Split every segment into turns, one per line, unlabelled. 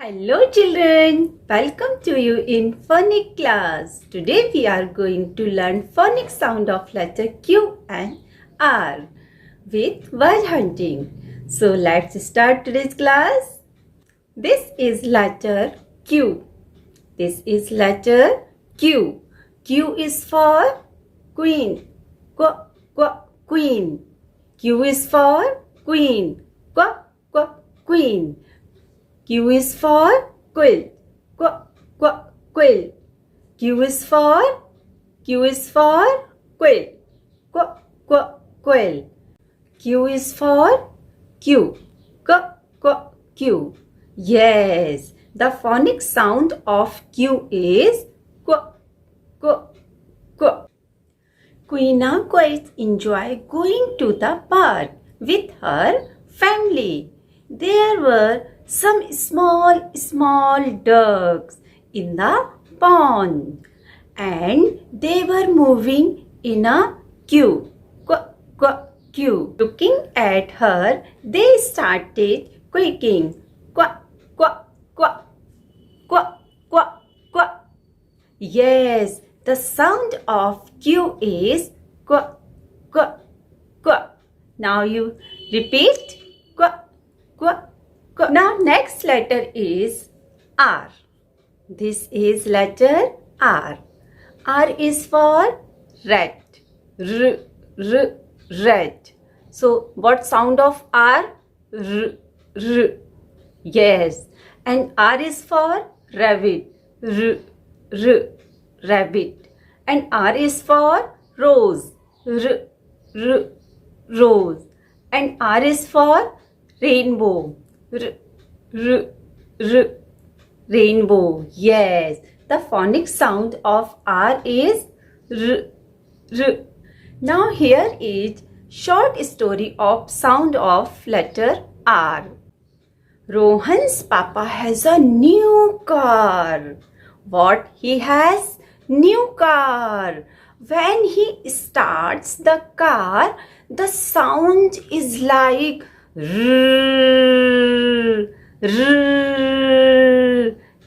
Hello children, welcome to you in phonic class. Today we are going to learn phonic sound of letter Q and R with word hunting. So let's start today's class. This is letter Q. This is letter Q. Q is for queen. Queen. Q is for queen. Queen. Q is for quill. Quill. Q is for quill. Quill. Q is for Q. Q. Yes, the phonic sound of Q is Q. Queena quite enjoy going to the park with her family. There were some small ducks in the pond and they were moving in a queue. Queue. Looking at her, they started quaking. Quack, quack, quack, quack, quack, quack. Yes, the sound of Q is quack, quack, quack. Now you repeat quack, quack. Now next letter is R. This is letter R. R is for rat. Rat. So what sound of R? R. Yes. And R is for rabbit. Rabbit. And R is for rose. Rose. And R is for rainbow. Rainbow. Yes, the phonic sound of R is r. Now here is short story of sound of letter R. Rohan's papa has a new car. What he has? New car. When he starts the car, the sound is like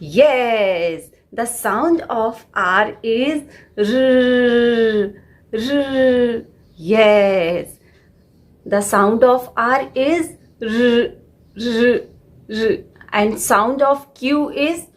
Yes, the sound of R is Yes, the sound of R is and sound of Q is